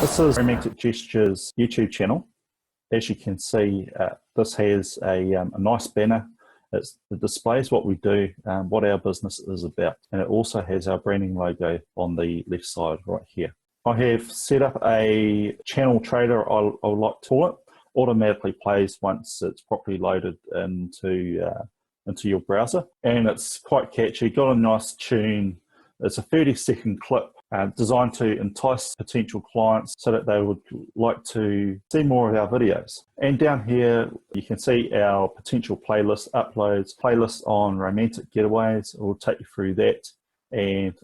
This is Romantic Gestures YouTube channel. As you can see, this has a nice banner. It displays what we do, what our business is about, and it also has our branding logo on the left side right here. I have set up a channel trader, I would like to call it. Automatically plays once it's properly loaded into your browser, and it's quite catchy, got a nice tune. It's a 30-second clip designed to entice potential clients so that they would like to see more of our videos. And down here you can see our potential playlist uploads, playlist on romantic getaways. We'll take you through that, and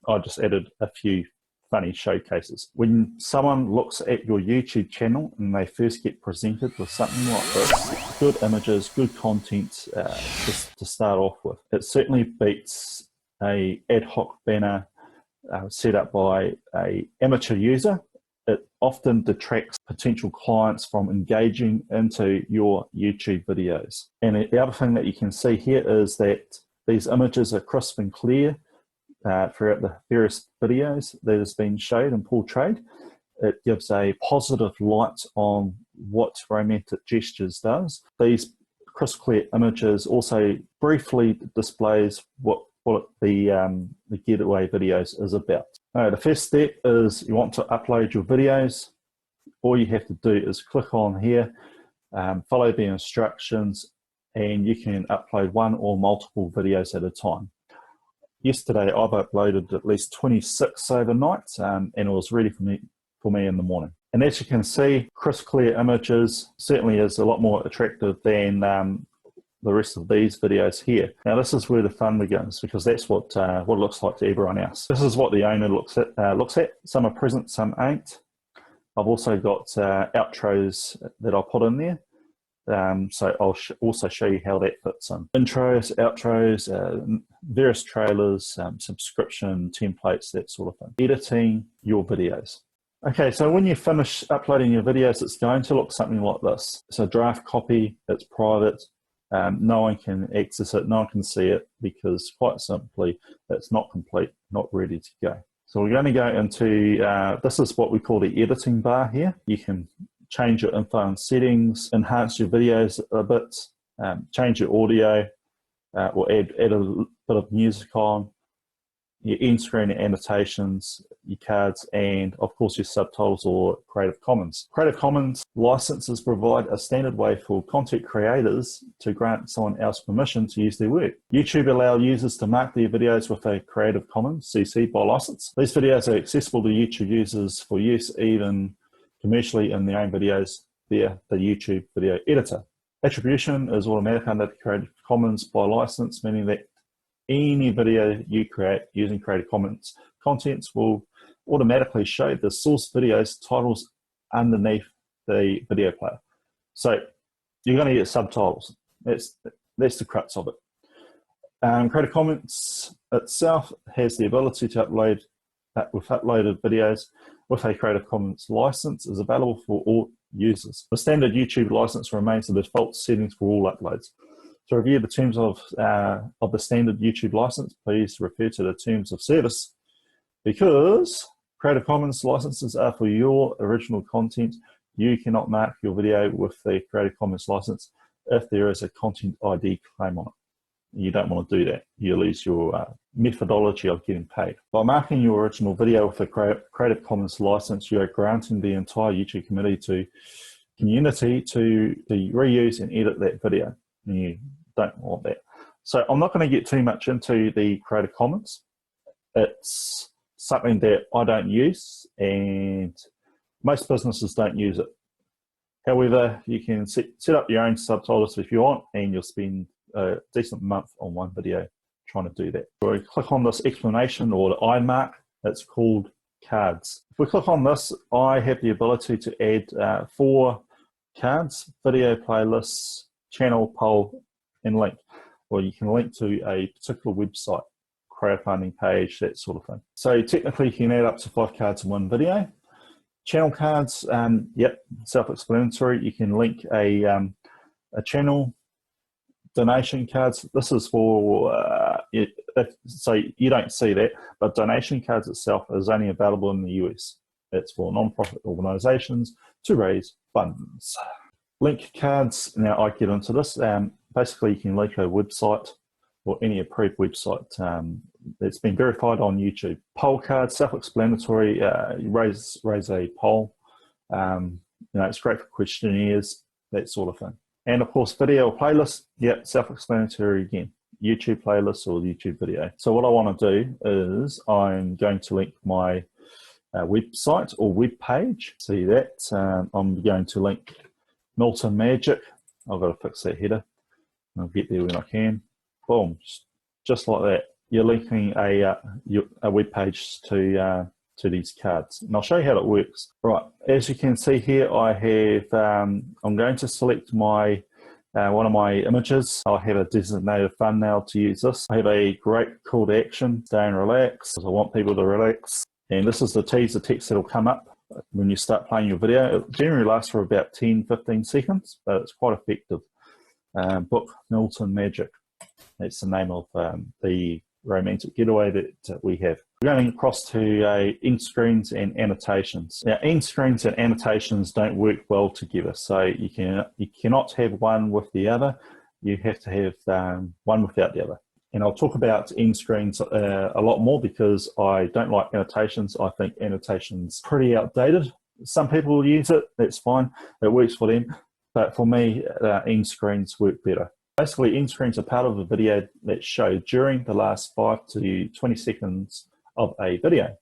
I just added a few funny showcases. When someone looks at your YouTube channel and they first get presented with something like this, good images, good content to start off with, it certainly beats a ad hoc banner set up by an amateur user. It often detracts potential clients from engaging into your YouTube videos. And the other thing that you can see here is that these images are crisp and clear throughout the various videos that has been showed and portrayed. It gives a positive light on what Romantic Gestures does. These crisp clear images also briefly displays what the getaway videos is about. The first step is you want to upload your videos. All you have to do is click on here, follow the instructions, and you can upload one or multiple videos at a time. Yesterday I've uploaded at least 26 overnight, and it was ready for me in the morning. And as you can see, crisp clear images certainly is a lot more attractive than the rest of these videos here. Now this is where the fun begins, because that's what it looks like to everyone else. This is what the owner looks at. Some are present, some ain't. I've also got outros that I'll put in there. So I'll also show you how that fits in. Intros, outros, various trailers, subscription templates, that sort of thing. Editing your videos. Okay, so when you finish uploading your videos, it's going to look something like this. It's a draft copy, it's private. No one can access it, no one can see it, because quite simply it's not complete, not ready to go. So we're going to go into, this is what we call the editing bar here. You can change your info and settings, enhance your videos a bit, change your audio, or add a bit of music on, your end screen annotations, your cards, and of course your subtitles or Creative Commons. Creative Commons licenses provide a standard way for content creators to grant someone else permission to use their work. YouTube allows users to mark their videos with a Creative Commons CC by license. These videos are accessible to YouTube users for use even commercially in their own videos via the YouTube video editor. Attribution is automatic under Creative Commons by license, meaning that any video you create using Creative Commons contents will automatically show the source video's titles underneath the video player. So you're going to get subtitles. That's the crux of it. Creative Commons itself has the ability to upload with uploaded videos with a Creative Commons license is available for all users. The standard YouTube license remains the default settings for all uploads. To review the terms of the standard YouTube license, please refer to the terms of service, because Creative Commons licenses are for your original content. You cannot mark your video with the Creative Commons license if there is a content ID claim on it. You don't want to do that. You lose your methodology of getting paid. By marking your original video with a Creative Commons license, you are granting the entire YouTube community to reuse and edit that video. And you don't want that. So I'm not going to get too much into the Creative Commons. It's something that I don't use, and most businesses don't use it. However, you can set up your own subtitles if you want, and you'll spend a decent month on one video trying to do that. So we click on this explanation or the I mark, it's called cards. If we click on this, I have the ability to add 4 cards: video playlists, channel, poll, and link. Or you can link to a particular website, crowdfunding page, that sort of thing. So technically you can add up to 5 cards in one video. Channel cards, yep, self-explanatory. You can link a channel. Donation cards, this is for, so you don't see that, but donation cards itself is only available in the US. It's for non-profit organisations to raise funds. Link cards. Now I get into this. Basically, you can link a website or any approved website that's been verified on YouTube. Poll cards, self-explanatory. You raise a poll. It's great for questionnaires, that sort of thing. And of course, video playlists. Yep, self-explanatory again. YouTube playlist or YouTube video. So what I want to do is I'm going to link my website or web page. See that? I'm going to link Milton Magic. I've got to fix that header. I'll get there when I can. Boom, just like that. You're linking a web page to these cards, and I'll show you how it works. Right, as you can see here, I have. I'm going to select my one of my images. I have a designated thumbnail to use this. I have a great call to action: stay and relax, because I want people to relax. And this is the teaser text that will come up when you start playing your video. It generally lasts for about 10-15 seconds, but it's quite effective. Book Milton Magic. That's the name of the romantic getaway that we have. We're going across to end screens and annotations. Now, end screens and annotations don't work well together, so you cannot have one with the other. You have to have one without the other. And I'll talk about end screens a lot more because I don't like annotations. I think annotations are pretty outdated. Some people use it, that's fine. It works for them. But for me, end screens work better. Basically, end screens are part of a video that's showed during the last 5 to 20 seconds of a video.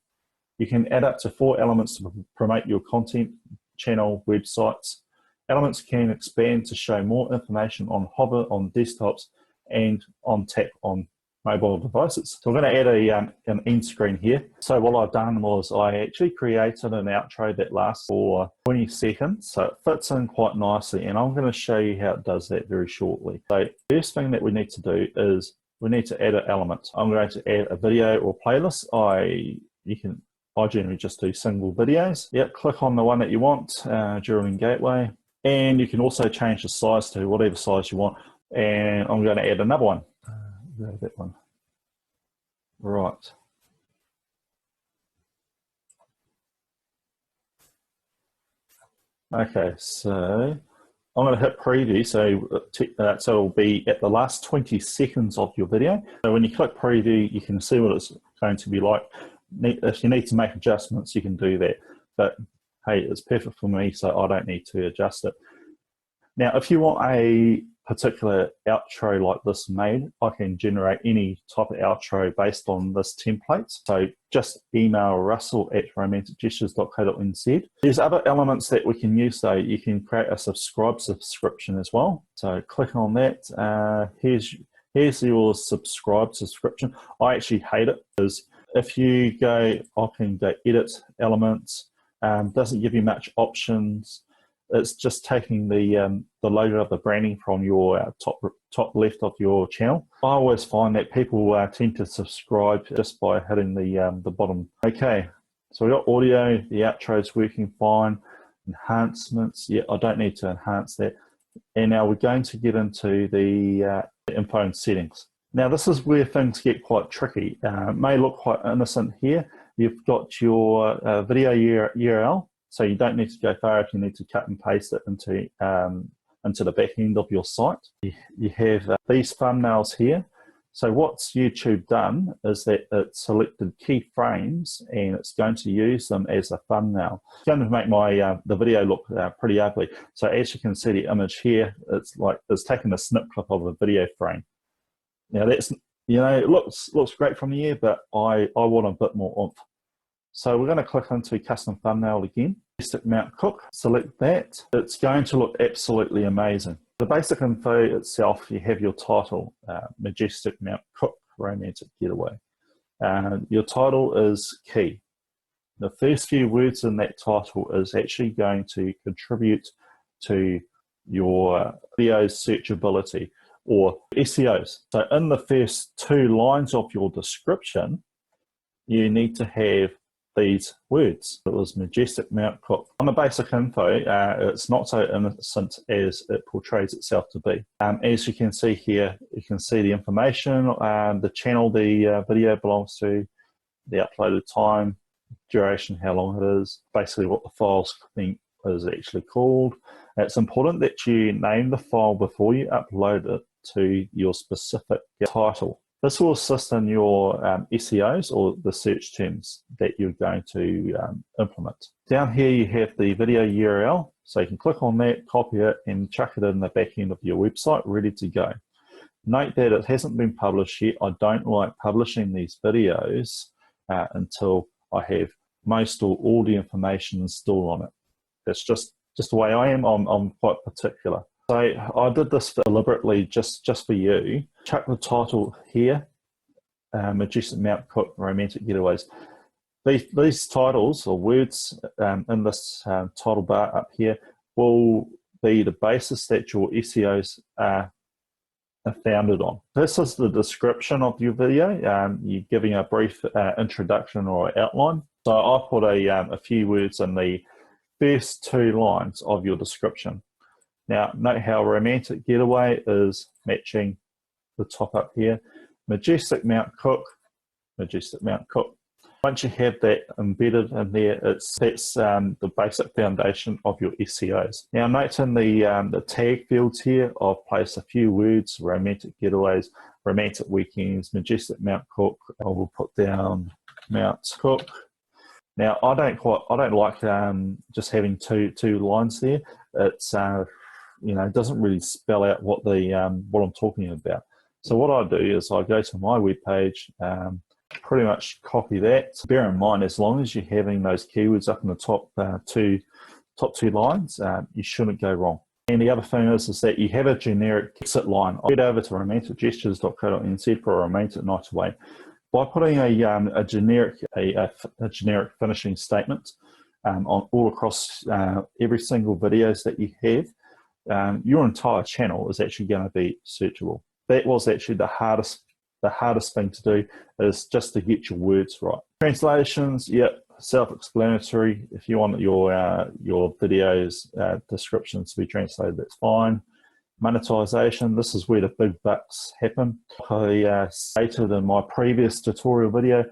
You can add up to 4 elements to promote your content, channel, websites. Elements can expand to show more information on hover on desktops and on tap on mobile devices. So we're going to add an end screen here. So what I've done was I actually created an outro that lasts for 20 seconds. So it fits in quite nicely, and I'm going to show you how it does that very shortly. So first thing that we need to do is we need to add an element. I'm going to add a video or playlist. I generally just do single videos. Yep, click on the one that you want, Geraldine Gateway. And you can also change the size to whatever size you want. And I'm going to add another one. That one. Right. Okay, so I'm going to hit preview, so it'll be at the last 20 seconds of your video. So when you click preview, you can see what it's going to be like. If you need to make adjustments, you can do that. But hey, it's perfect for me, so I don't need to adjust it. Now, if you want a particular outro like this made, I can generate any type of outro based on this template. So just email russell@romanticgestures.co.nz. There's other elements that we can use, though. You can create a subscription as well. So click on that. Here's your subscription. I actually hate it because if you go, I can go edit elements. Doesn't give you much options. It's just taking the logo of the branding from your top left of your channel. I always find that people tend to subscribe just by hitting the bottom. Okay, so we got audio, the outro is working fine. Enhancements, yeah, I don't need to enhance that. And now we're going to get into the info and settings. Now this is where things get quite tricky. It may look quite innocent here. You've got your video URL. So you don't need to go far if you need to cut and paste it into the back end of your site. You have these thumbnails here. So what's YouTube done is that it selected key frames and it's going to use them as a thumbnail. It's going to make my the video look pretty ugly. So as you can see the image here, it's taking a snip clip of a video frame. Now that's, it looks great from the air, but I want a bit more oomph. So we're going to click into custom thumbnail again. Majestic Mount Cook, select that. It's going to look absolutely amazing. The basic info itself, you have your title, Majestic Mount Cook, Romantic Getaway. Your title is key. The first few words in that title is actually going to contribute to your video's searchability or SEOs. So in the first 2 lines of your description, you need to have these words. It was Majestic Mount Cook. On the basic info, it's not so innocent as it portrays itself to be. As you can see here, you can see the information, the channel the video belongs to, the uploaded time, duration, how long it is, basically what the file's thing is actually called. And it's important that you name the file before you upload it to your specific title. This will assist in your SEOs, or the search terms that you're going to implement. Down here you have the video URL, so you can click on that, copy it, and chuck it in the back end of your website, ready to go. Note that it hasn't been published yet. I don't like publishing these videos until I have most or all the information installed on it. That's just the way I am. I'm quite particular. So I did this deliberately just for you. Chuck the title here, Majestic Mount Cook Romantic Getaways. These titles or words in this title bar up here will be the basis that your SEOs are founded on. This is the description of your video. You're giving a brief introduction or outline. So I put a few words in the first 2 lines of your description. Now, note how Romantic Getaway is matching the top up here. Majestic Mount Cook, Majestic Mount Cook. Once you have that embedded in there, that's the basic foundation of your SEOs. Now, note in the tag fields here, I've placed a few words: romantic getaways, romantic weekends, Majestic Mount Cook. I will put down Mount Cook. Now, I don't like just having two lines there. It's it doesn't really spell out what I'm talking about. So what I do is I go to my webpage, pretty much copy that. Bear in mind, as long as you're having those keywords up in the top two lines, you shouldn't go wrong. And the other thing is that you have a generic exit line. I'll head over to romanticgestures.co.nz for a romantic night away. By putting a generic finishing statement on all across every single videos that you have, your entire channel is actually going to be searchable. That was actually the hardest thing to do, is just to get your words right. Translations, yep, self-explanatory. If you want your videos descriptions to be translated, that's fine. Monetization, this is where the big bucks happen. I stated in my previous tutorial video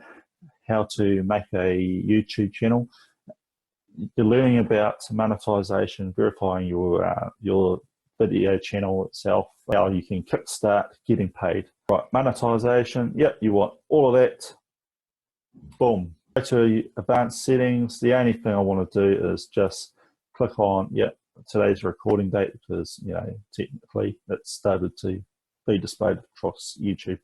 how to make a YouTube channel. You're learning about monetization, verifying your video channel itself, how you can kickstart getting paid. Right, monetization, yep, you want all of that. Boom. Go to advanced settings. The only thing I want to do is just click on, yep, today's recording date, because technically it's started to be displayed across YouTube.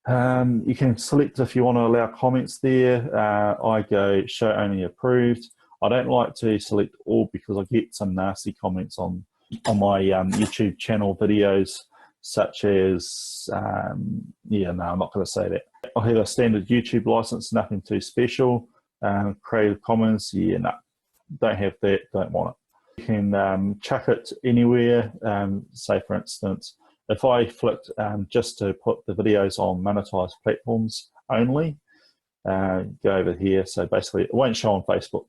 You can select if you want to allow comments there. I go show only approved. I don't like to select all because I get some nasty comments on my YouTube channel videos, such as I'm not going to say that. I have a standard YouTube license, nothing too special. Creative Commons, don't have that, don't want it. You can chuck it anywhere. Say for instance, if I flicked just to put the videos on monetized platforms only, go over here. So basically it won't show on Facebook.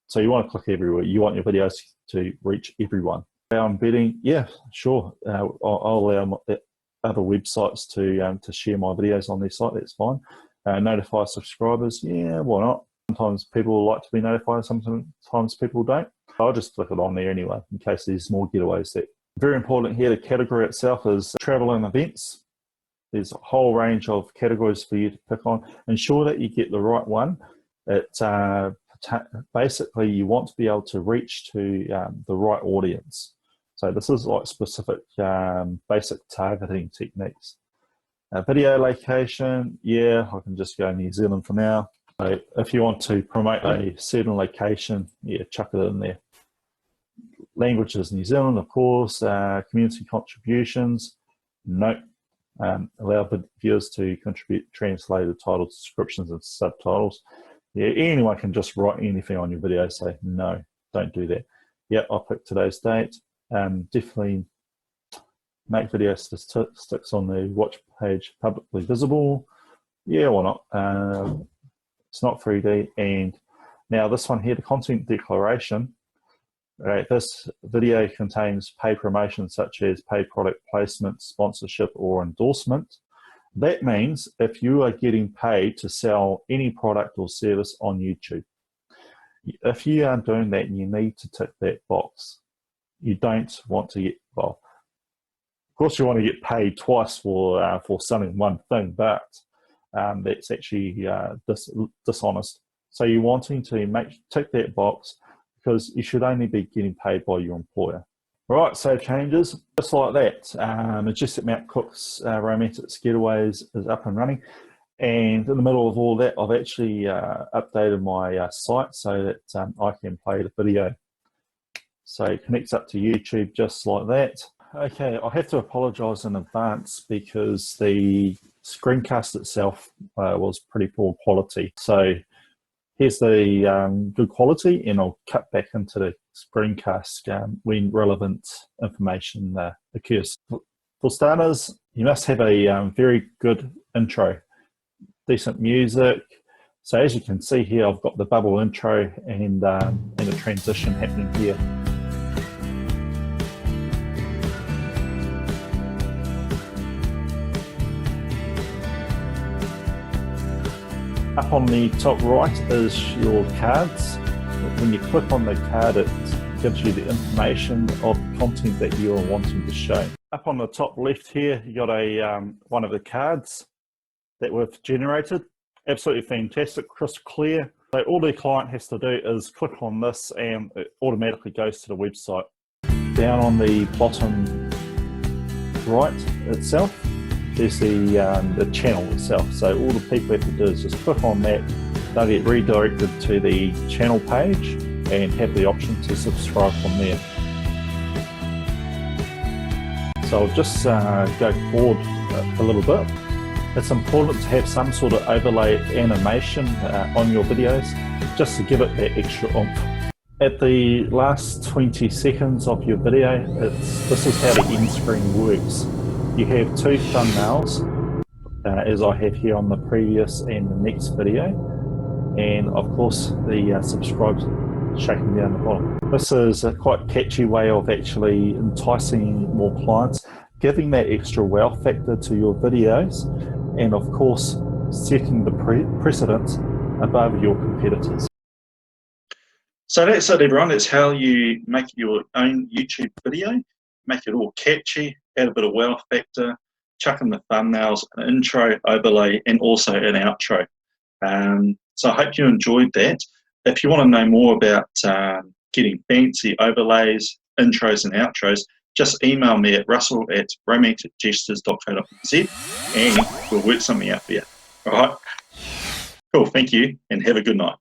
So you want to click everywhere. You want your videos to reach everyone. Embedding, yeah, sure. I'll allow other websites to share my videos on their site. That's fine. Notify subscribers, yeah, why not? Sometimes people like to be notified. Sometimes people don't. I'll just flick it on there anyway, in case there's more getaways. That very important here. The category itself is travel and events. There's a whole range of categories for you to pick on. Ensure that you get the right one. Basically, you want to be able to reach to the right audience. So this is like specific basic targeting techniques. Video location, yeah, I can just go New Zealand for now. So if you want to promote a certain location, yeah, chuck it in there. Languages, New Zealand, of course. Community contributions, no. Allow viewers to contribute translated titles, descriptions, and subtitles. Yeah, anyone can just write anything on your video. Say no, don't do that. Yeah, I'll pick today's date. Definitely make video statistics on the watch page publicly visible. Yeah, why not? It's not 3D. And now this one here, the content declaration. Right, this video contains paid promotions such as paid product placement, sponsorship, or endorsement. That means if you are getting paid to sell any product or service on YouTube, if you are doing that, you need to tick that box. You don't want to get, well, of course you want to get paid twice for selling one thing, but that's actually dishonest. So you're wanting to tick that box because you should only be getting paid by your employer. Right, save changes, just like that. Majestic Mount Cook's Romantic Getaways is up and running. And in the middle of all that, I've actually updated my site so that I can play the video. So it connects up to YouTube just like that. Okay, I have to apologise in advance because the screencast itself was pretty poor quality. So here's the good quality, and I'll cut back into the screencast when relevant information occurs. For starters, you must have a very good intro, decent music. So as you can see here, I've got the bubble intro and a transition happening here. Up on the top right is your cards. When you click on the card, it gives you the information of the content that you are wanting to show. Up on the top left here, you got one of the cards that we've generated. Absolutely fantastic, crystal clear. So all the client has to do is click on this and it automatically goes to the website. Down on the bottom right itself, there's the channel itself. So all the people have to do is just click on that. They'll get redirected to the channel page and have the option to subscribe from there. So I'll just go forward a little bit. It's important to have some sort of overlay animation on your videos just to give it that extra oomph. At the last 20 seconds of your video, this is how the end screen works. You have two thumbnails, as I have here on the previous and the next video, and of course the subscribe shaking down the bottom. This is a quite catchy way of actually enticing more clients, giving that extra wow factor to your videos, and of course setting the precedent above your competitors. So that's it, everyone. That's how you make your own YouTube video. Make it all catchy, add a bit of wow factor, chuck in the thumbnails, an intro, overlay, and also an outro. So I hope you enjoyed that. If you want to know more about getting fancy overlays, intros, and outros, just email me at russell@romanticgestures.co.nz and we'll work something out for you. All right? Cool, thank you, and have a good night.